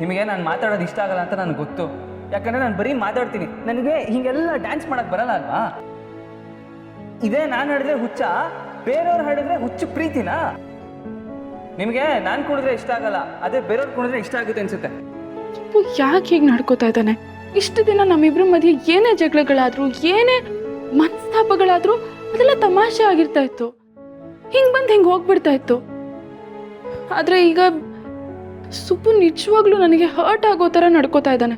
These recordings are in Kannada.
ನಿಮಗೆ ನಾನು ಮಾತಾಡೋದು ಇಷ್ಟ ಆಗಲ್ಲ ಅಂತ ನನಗೆ ಗೊತ್ತು. ಯಾಕಂದರೆ ನಾನು ಬರೀ ಮಾತಾಡ್ತೀನಿ, ನನಗೆ ಹೀಗೆಲ್ಲ ಡ್ಯಾನ್ಸ್ ಮಾಡೋಕ್ಕೆ ಬರಲ್ಲ ಅಲ್ವಾ? ಇದೇ ನಾನು ಹಾಡಿದ್ರೆ ಹುಚ್ಚ, ಬೇರೆಯವ್ರು ಹಾಡಿದ್ರೆ ಹುಚ್ಚು ಪ್ರೀತಿನಾ? ನಿಮಗೆ ನಾನು ಕುಡಿದ್ರೆ ಇಷ್ಟ ಆಗಲ್ಲ, ಅದೇ ಬೇರೆಯವ್ರು ಕುಡಿದ್ರೆ ಇಷ್ಟ ಆಗುತ್ತೆ ಅನ್ಸುತ್ತೆ. ಯಾಕೆ ಹೀಗೆ ನಡ್ಕೋತಾ ಇದ್ದಾನೆ? ಇಷ್ಟು ದಿನ ನಮ್ಮಿಬ್ರ ಮಧ್ಯೆ ಏನೇ ಜಗಳಗಳಾದ್ರು, ಏನೇ ಮನಸ್ತಾಪಗಳಾದ್ರು ಅದೆಲ್ಲ ತಮಾಷೆ ಆಗಿರ್ತಾ ಇತ್ತು. ಹಿಂಗೆ ಬಂದು ಹಿಂಗೆ ಹೋಗ್ಬಿಡ್ತಾ ಇತ್ತು. ಆದರೆ ಈಗ ಸುಬ್ಬು ನಿಜವಾಗ್ಲೂ ನನಗೆ ಹರ್ಟ್ ಆಗೋ ಥರ ನಡ್ಕೋತಾ ಇದ್ದಾನೆ.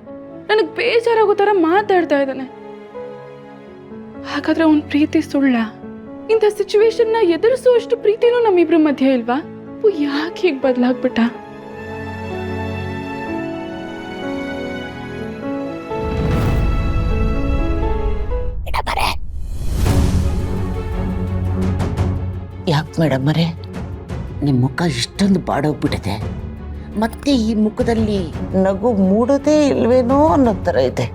ನನಗೆ ಬೇಜಾರಾಗೋ ಥರ ಮಾತಾಡ್ತಾ ಇದ್ದಾನೆ. ಹಾಗಾದ್ರೆ ಅವನ ಪ್ರೀತಿ ಸುಳ್ಳ? ಇಂಥ ಸಿಚುವೇಶನ್ನ ಎದುರಿಸುವಷ್ಟು ಪ್ರೀತಿನೂ ನಮ್ಮಿಬ್ರ ಮಧ್ಯೆ ಇಲ್ವಾ? ಯಾಕೆ ಹೀಗೆ ಬದಲಾಗ್ಬಿಟ್ಟ? ಯಾಕೆ ಮೇಡಮ್ ಅವರೇ, ನಿಮ್ಮ ಮುಖ ಇಷ್ಟೊಂದು ಬಾಡೋಗ್ಬಿಟ್ಟಿದೆ? ಮತ್ತೆ ಈ ಮುಖದಲ್ಲಿ ನಗು ಮೂಡೋದೇ ಇಲ್ವೇನೋ ಅನ್ನೋ ಥರ ಇದೆ.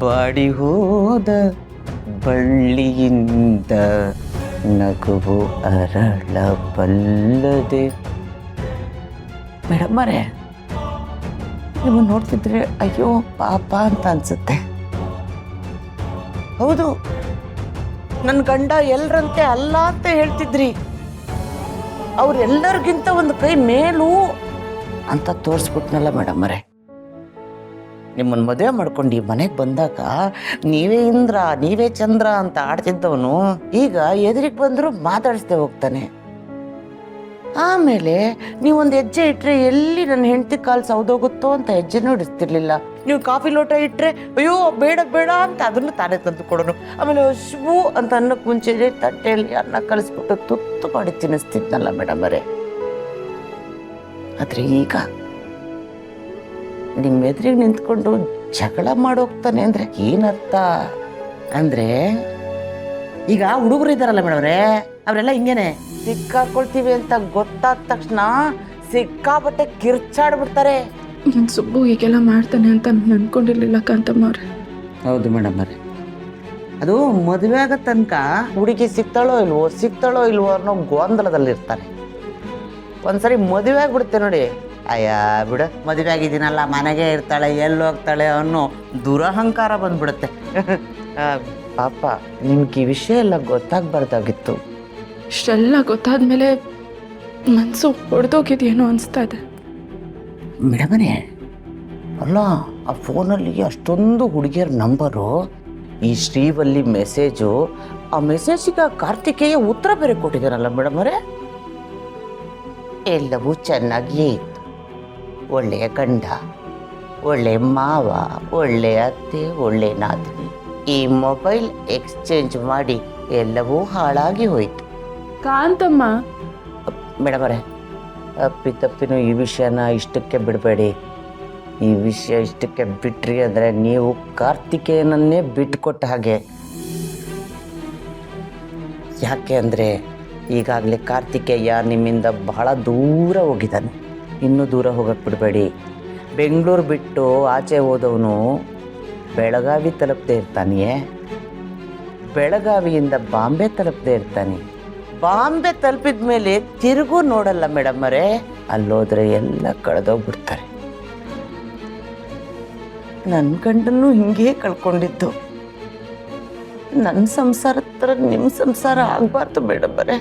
ಬಾಡಿ ಹೋದ ಬಳ್ಳಿಯಿಂದ ನಗುವು ಅರಳಬಲ್ಲದೆ. ಮೇಡಮ್ ಅವರೇ, ನೀವು ನೋಡ್ತಿದ್ರೆ ಅಯ್ಯೋ ಪಾಪ ಅಂತ ಅನ್ಸುತ್ತೆ. ಹೌದು, ನನ್ನ ಗಂಡ ಎಲ್ಲರಂತೆ ಅಲ್ಲ ಅಂತ ಹೇಳ್ತಿದ್ರಿ. ಅವ್ರೆಲ್ಲರಿಗಿಂತ ಒಂದು ಕೈ ಮೇಲೂ ಅಂತ ತೋರಿಸ್ಬಿಟ್ನಲ್ಲ ಮೇಡಮ್ ಅವರೇ. ನಿಮ್ಮನ್ನು ಮದುವೆ ಮಾಡ್ಕೊಂಡು ಈ ಮನೆಗೆ ಬಂದಾಗ ನೀವೇ ಇಂದ್ರ ನೀವೇ ಚಂದ್ರ ಅಂತ ಆಡ್ತಿದ್ದವನು ಈಗ ಎದುರಿಗೆ ಬಂದರೂ ಮಾತಾಡಿಸ್ದೆ ಹೋಗ್ತಾನೆ. ಆಮೇಲೆ ನೀವೊಂದು ಹೆಜ್ಜೆ ಇಟ್ಟರೆ ಎಲ್ಲಿ ನನ್ನ ಹೆಂಡತಿ ಕಾಲು ಸೌದೋಗುತ್ತೋ ಅಂತ ಹೆಜ್ಜೆನೂ ಇಡಿಸ್ತಿರ್ಲಿಲ್ಲ. ನೀವು ಕಾಫಿ ಲೋಟ ಇಟ್ಟರೆ ಅಯ್ಯೋ ಬೇಡ ಬೇಡ ಅಂತ ಅದನ್ನು ತಾನೇ ತಂದು ಕೊಡೋನು. ಆಮೇಲೆ ಹಶ್ವು ಅಂತ ಅನ್ನಕ್ಕೆ ಮುಂಚೆ ತಟ್ಟೆಯಲ್ಲಿ ಅನ್ನ ಕಲಿಸ್ಬಿಟ್ಟು ತುತ್ತು ಮಾಡಿ ತಿನ್ನಿಸ್ತಿದ್ನಲ್ಲ ಮೇಡಮ್ ಅವರೇ. ಆದರೆ ಈಗ ನಿಮ್ಮ ಎದುರಿಗೆ ನಿಂತ್ಕೊಂಡು ಜಗಳ ಮಾಡೋಗ್ತಾನೆ ಅಂದರೆ ಏನರ್ಥ? ಅಂದರೆ ಈಗ ಹುಡುಗರು ಇದ್ದಾರಲ್ಲ ಮೇಡಮ್ರೆ, ಅವರೆಲ್ಲ ಹಿಂಗೇನೆ ಸಿಕ್ಕಾಕೊಳ್ತೀವಿ ಅಂತ ಗೊತ್ತಾದ ತಕ್ಷಣ ಸಿಕ್ಕಾಬಟ್ಟೆ ಕಿರ್ಚಾಡ್ಬಿಡ್ತಾರೆ. ಸುಬ್ಬು ಹೀಗೆಲ್ಲ ಮಾಡ್ತಾನೆ ಅಂತ ನಾನು ಅನ್ಕೊಂಡಿರ್ಲಿಲ್ಲ ಕಾಂತಮ್ಮ ಅವ್ರೆ. ಹೌದು ಮೇಡಮ್ ಅವರೇ, ಅದು ಮದುವೆ ಆಗೋ ತನಕ ಹುಡುಗಿ ಸಿಗ್ತಾಳೋ ಇಲ್ವೋ ಅನ್ನೋ ಗೊಂದಲದಲ್ಲಿರ್ತಾರೆ. ಒಂದ್ಸರಿ ಮದುವೆ ಆಗ್ಬಿಡುತ್ತೆ ನೋಡಿ, ಅಯ್ಯ ಬಿಡು ಮದುವೆ ಆಗಿದ್ದೀನಲ್ಲ ಮನೆಗೆ ಇರ್ತಾಳೆ ಎಲ್ಲಿ ಹೋಗ್ತಾಳೆ ಅನ್ನೋ ದುರಹಂಕಾರ ಬಂದ್ಬಿಡುತ್ತೆ. ಪಾಪ ನಿಮ್ಗೆ ಈ ವಿಷಯ ಎಲ್ಲ ಗೊತ್ತಾಗಬಾರ್ದಾಗಿತ್ತು. ಇಷ್ಟೆಲ್ಲ ಗೊತ್ತಾದ್ಮೇಲೆ ಮನಸ್ಸು ಹೊಡೆದೋಗಿದೆಯೇನೋ ಅನಿಸ್ತಾ ಇದೆ. ಮೇಡಮನೇ, ಅಲ್ಲ ಆ ಫೋನಲ್ಲಿ ಅಷ್ಟೊಂದು ಹುಡುಗಿಯರ ನಂಬರು, ಈ ಶ್ರೀವಲ್ಲಿ ಮೆಸೇಜು, ಆ ಮೆಸೇಜಿಗೆ ಕಾರ್ತಿಕೇಯ ಉತ್ತರ ಬೇರೆ ಕೊಟ್ಟಿದ್ದಾರಲ್ಲ ಮೇಡಮ್ ಅವರೇ. ಎಲ್ಲವೂ ಚೆನ್ನಾಗಿಯೇ ಇತ್ತು. ಒಳ್ಳೆಯ ಗಂಡ, ಒಳ್ಳೆ ಮಾವ, ಒಳ್ಳೆ ಅತ್ತೆ, ಒಳ್ಳೆ ನಾದಿನಿ. ಈ ಮೊಬೈಲ್ ಎಕ್ಸ್ಚೇಂಜ್ ಮಾಡಿ ಎಲ್ಲವೂ ಹಾಳಾಗಿ ಹೋಯಿತು. ಕಾಂತಮ್ಮ ಮೇಡಮ್ ಅವರೇ, ಅಪ್ಪಿತಪ್ಪಿನೂ ಈ ವಿಷಯನ ಇಷ್ಟಕ್ಕೆ ಬಿಡಬೇಡಿ. ಈ ವಿಷಯ ಇಷ್ಟಕ್ಕೆ ಬಿಟ್ರಿ ಅಂದರೆ ನೀವು ಕಾರ್ತಿಕೇಯನನ್ನೇ ಬಿಟ್ಟುಕೊಟ್ಟ ಹಾಗೆ. ಯಾಕೆ ಅಂದರೆ ಈಗಾಗಲೇ ಕಾರ್ತಿಕೇಯ ನಿಮ್ಮಿಂದ ಬಹಳ ದೂರ ಹೋಗಿದ್ದಾನೆ. ಇನ್ನೂ ದೂರ ಹೋಗಕ್ಕೆ ಬಿಡಬೇಡಿ. ಬೆಂಗಳೂರು ಬಿಟ್ಟು ಆಚೆ ಹೋದವನು ಬೆಳಗಾವಿ ತಲುಪದೇ ಇರ್ತಾನೆಯೇ, ಬೆಳಗಾವಿಯಿಂದ ಬಾಂಬೆ ತಲುಪದೇ ಇರ್ತಾನೆ. ಬಾಂಬೆ ತಲುಪಿದ ಮೇಲೆ ತಿರುಗೂ ನೋಡಲ್ಲ ಮೇಡಮ್ ಅವರೇ. ಅಲ್ಲೋದ್ರೆ ಎಲ್ಲ ಕಳೆದೋಗ್ಬಿಡ್ತಾರೆ. ನನ್ನ ಗಂಡನ್ನು ಹಿಂಗೇ ಕಳ್ಕೊಂಡಿದ್ದು. ನನ್ನ ಸಂಸಾರ ಥರ ನಿಮ್ಮ ಸಂಸಾರ ಆಗಬಾರ್ದು ಮೇಡಮ್ ಅವರೇ.